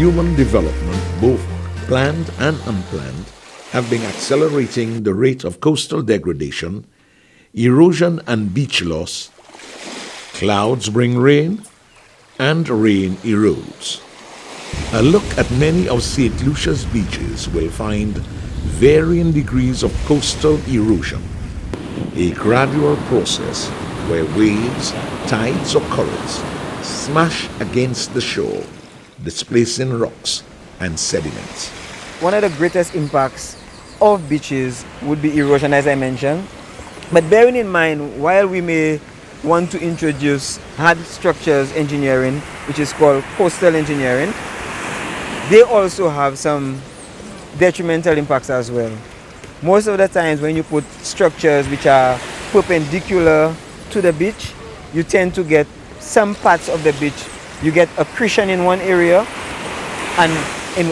human development, both planned and unplanned, have been accelerating the rate of coastal degradation, erosion and beach loss. Clouds bring rain, and rain erodes. A look at many of Saint Lucia's beaches will find varying degrees of coastal erosion, a gradual process where waves, tides or currents smash against the shore, displacing rocks and sediments. One of the greatest impacts of beaches would be erosion, as I mentioned. But bearing in mind, while we may want to introduce hard structures engineering, which is called coastal engineering, they also have some detrimental impacts as well. Most of the times when you put structures which are perpendicular to the beach, you tend to get some parts of the beach, you get accretion in one area, and in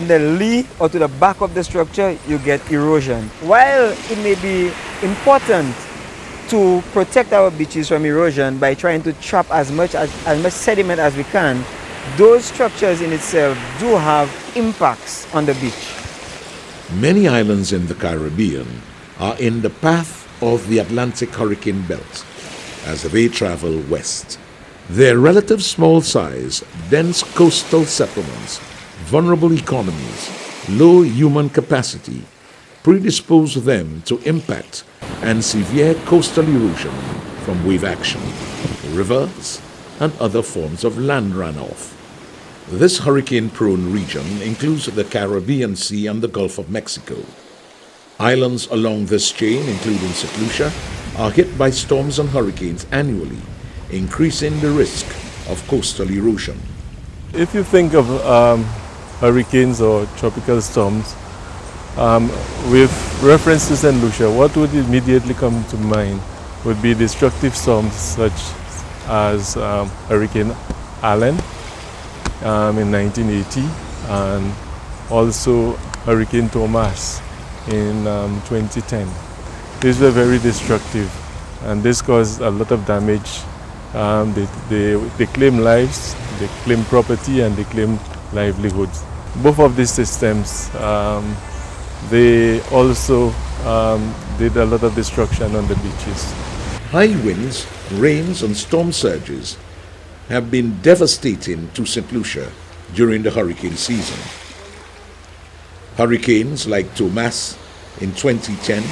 the lee or to the back of the structure, you get erosion. While it may be important to protect our beaches from erosion by trying to trap as much sediment as we can, those structures in itself do have impacts on the beach. Many islands in the Caribbean are in the path of the Atlantic hurricane belt as they travel west. Their relative small size, dense coastal settlements, vulnerable economies, low human capacity predispose them to impact and severe coastal erosion from wave action, rivers, and other forms of land runoff. This hurricane-prone region includes the Caribbean Sea and the Gulf of Mexico. Islands along this chain, including Saint Lucia, are hit by storms and hurricanes annually, increasing the risk of coastal erosion. If you think of hurricanes or tropical storms, with reference to Saint Lucia, what would immediately come to mind would be destructive storms such as Hurricane Allen in 1980 and also Hurricane Thomas in 2010. These were very destructive and this caused a lot of damage. They claim lives, they claim property, and they claim livelihoods. Both of these systems, they also did a lot of destruction on the beaches. High winds, rains, and storm surges have been devastating to Saint Lucia during the hurricane season. Hurricanes like Thomas in 2010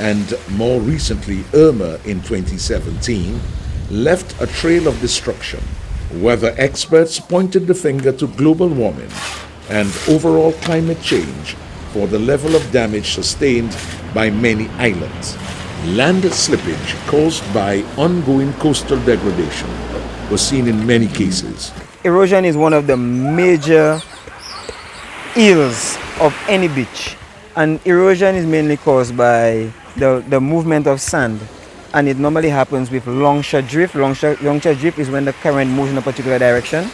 and more recently Irma in 2017 left a trail of destruction. Weather experts pointed the finger to global warming and overall climate change for the level of damage sustained by many islands. Land slippage caused by ongoing coastal degradation was seen in many cases. Erosion is one of the major ills of any beach, and erosion is mainly caused by the movement of sand, and it normally happens with longshore drift. Longshore drift is when the current moves in a particular direction,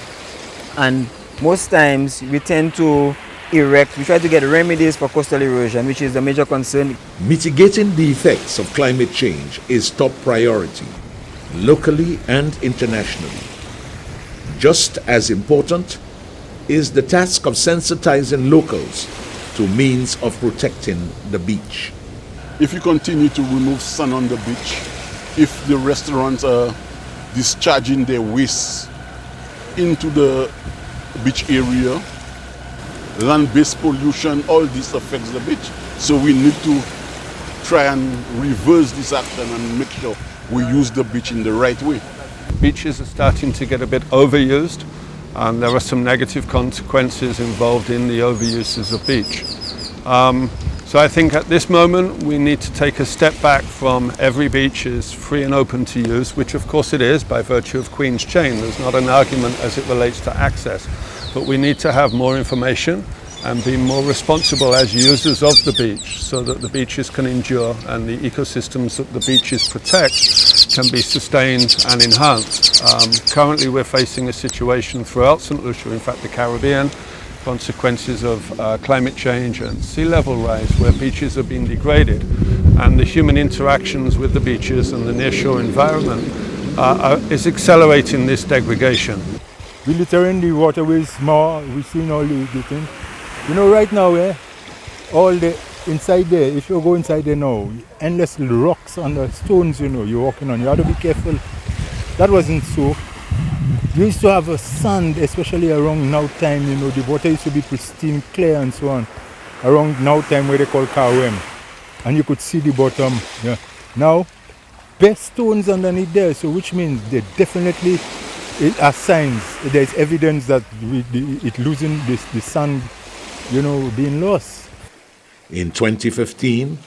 and most times we tend to we try to get remedies for coastal erosion, which is the major concern. Mitigating the effects of climate change is top priority, locally and internationally. Just as important is the task of sensitizing locals to means of protecting the beach. If you continue to remove sand on the beach, if the restaurants are discharging their waste into the beach area, land-based pollution, all this affects the beach. So we need to try and reverse this action and make sure we use the beach in the right way. Beaches are starting to get a bit overused, and there are some negative consequences involved in the overuses of beach. So I think at this moment we need to take a step back from every beach is free and open to use, which of course it is by virtue of Queen's Chain. There's not an argument as it relates to access, but we need to have more information and be more responsible as users of the beach so that the beaches can endure and the ecosystems that the beaches protect can be sustained and enhanced. Currently we're facing a situation throughout Saint Lucia, in fact the Caribbean, consequences of climate change and sea level rise where beaches are being degraded, and the human interactions with the beaches and the nearshore environment is accelerating this degradation. we littering the waterways more, we seen all the things. You know, right now, all the inside there, if you go inside there now, endless rocks and the stones, you know, you're walking on. You have to be careful. That wasn't so. You used to have a sand, especially around now time, you know, the water used to be pristine, clear and so on. Around now time where they call Kawem. And you could see the bottom. Yeah. Now, best stones underneath there, so which means they definitely are signs. There's evidence that it losing the sand, you know, being lost. In 2015,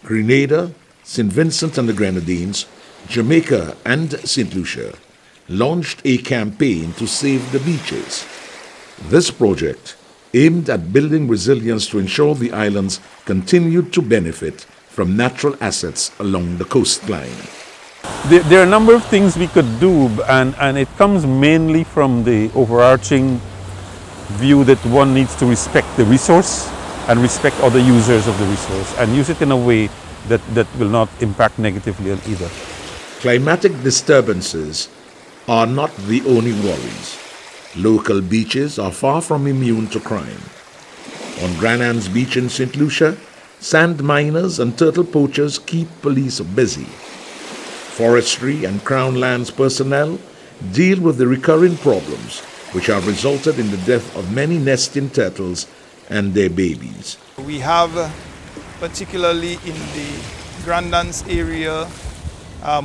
Grenada, St. Vincent and the Grenadines, Jamaica and Saint Lucia launched a campaign to save the beaches. This project aimed at building resilience to ensure the islands continued to benefit from natural assets along the coastline. There are a number of things we could do, and it comes mainly from the overarching view that one needs to respect the resource and respect other users of the resource and use it in a way that will not impact negatively on either. Climatic disturbances are not the only worries. Local beaches are far from immune to crime. On Granans Beach in St. Lucia, sand miners and turtle poachers keep police busy. Forestry and Crown Lands personnel deal with the recurring problems which have resulted in the death of many nesting turtles and their babies. We have, particularly in the Grandans area,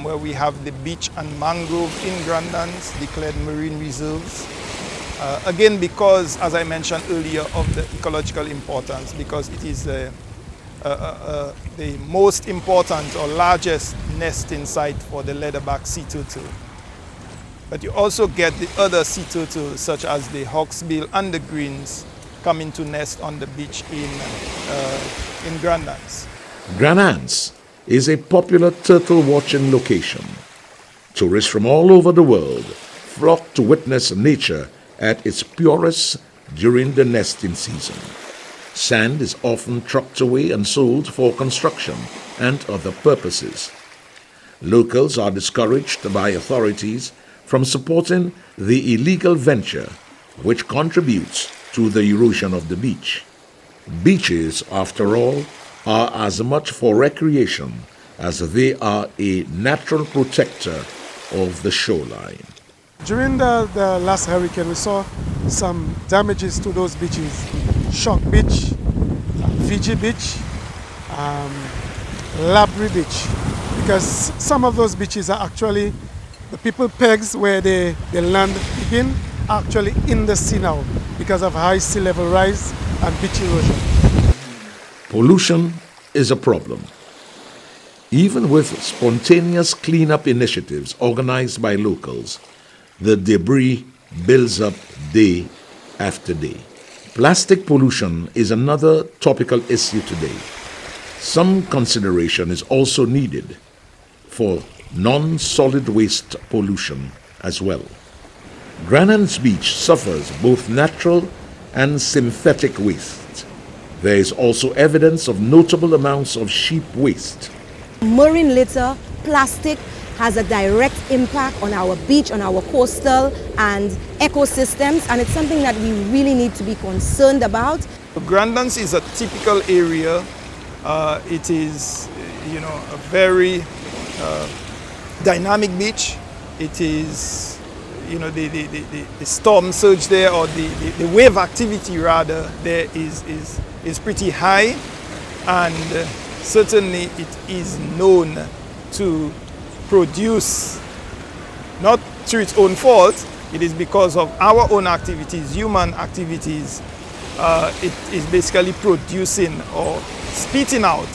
where we have the beach and mangrove in Grandans, declared marine reserves. Again, because, as I mentioned earlier, of the ecological importance, because it is the most important or largest nesting site for the leatherback sea turtle. But you also get the other sea turtles, such as the hawksbill and the greens, coming to nest on the beach in Grandans. Granans is a popular turtle watching location. Tourists from all over the world flock to witness nature at its purest during the nesting season. Sand is often trucked away and sold for construction and other purposes. Locals are discouraged by authorities from supporting the illegal venture, which contributes to the erosion of the beach. Beaches, after all, are as much for recreation as they are a natural protector of the shoreline. During the last hurricane, we saw some damages to those beaches. Shock Beach, Fiji Beach, Labri Beach, because some of those beaches are actually, the people pegs where the land begin, are actually in the sea now because of high sea level rise and beach erosion. Pollution is a problem. Even with spontaneous cleanup initiatives organized by locals, the debris builds up day after day. Plastic pollution is another topical issue today. Some consideration is also needed for non-solid waste pollution as well. Granans Beach suffers both natural and synthetic waste. There is also evidence of notable amounts of sheep waste. Marine litter, plastic, has a direct impact on our beach, on our coastal and ecosystems, and it's something that we really need to be concerned about. Grandans is a typical area. It is, a very dynamic beach. It is, the storm surge there, or the wave activity rather, there is pretty high, and certainly it is known to produce, not through its own fault, it is because of our own activities, human activities. It is basically producing or spitting out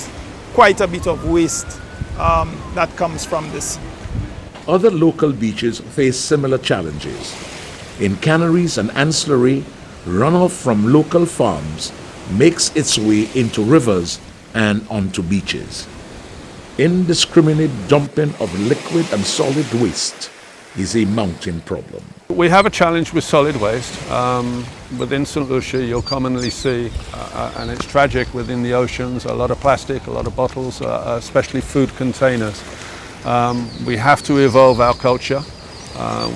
quite a bit of waste that comes from the sea. Other local beaches face similar challenges. In canneries and ancillary, runoff from local farms makes its way into rivers and onto beaches. Indiscriminate dumping of liquid and solid waste is a mounting problem. We have a challenge with solid waste. Within St. Lucia, you'll commonly see, and it's tragic within the oceans, a lot of plastic, a lot of bottles, especially food containers. We have to evolve our culture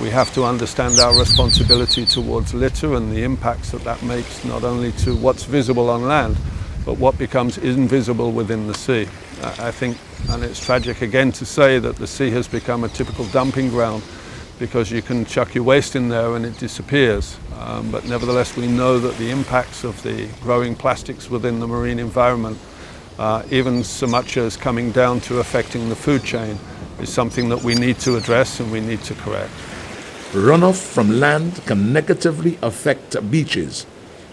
We have to understand our responsibility towards litter and the impacts that that makes not only to what's visible on land, but what becomes invisible within the sea. I think, and it's tragic again to say that the sea has become a typical dumping ground because you can chuck your waste in there and it disappears. But nevertheless, we know that the impacts of the growing plastics within the marine environment, even so much as coming down to affecting the food chain, is something that we need to address and we need to correct. Runoff from land can negatively affect beaches,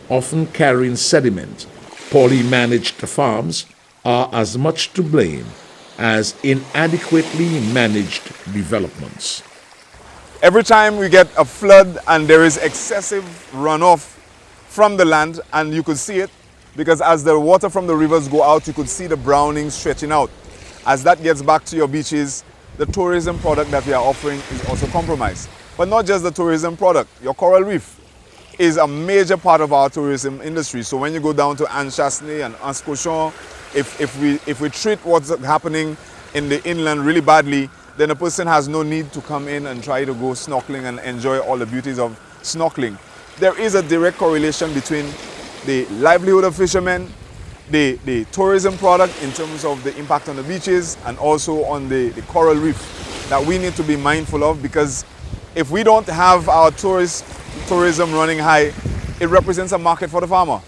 often carrying sediment. Poorly managed farms are as much to blame as inadequately managed developments. Every time we get a flood and there is excessive runoff from the land, and you could see it because as the water from the rivers go out, you could see the browning stretching out. As that gets back to your beaches, the tourism product that we are offering is also compromised. But not just the tourism product, your coral reef is a major part of our tourism industry. So when you go down to Anne-Chassenay and Anse-Cochon, if we treat what's happening in the inland really badly, then a person has no need to come in and try to go snorkeling and enjoy all the beauties of snorkeling. There is a direct correlation between the livelihood of fishermen, the tourism product in terms of the impact on the beaches and also on the coral reef that we need to be mindful of, because if we don't have our tourism running high, it represents a market for the farmer.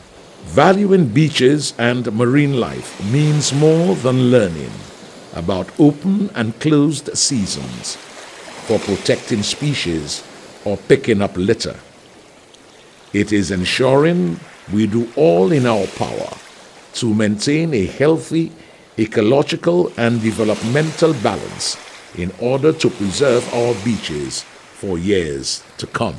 Valuing beaches and marine life means more than learning about open and closed seasons for protecting species or picking up litter. It is ensuring we do all in our power to maintain a healthy ecological and developmental balance in order to preserve our beaches for years to come.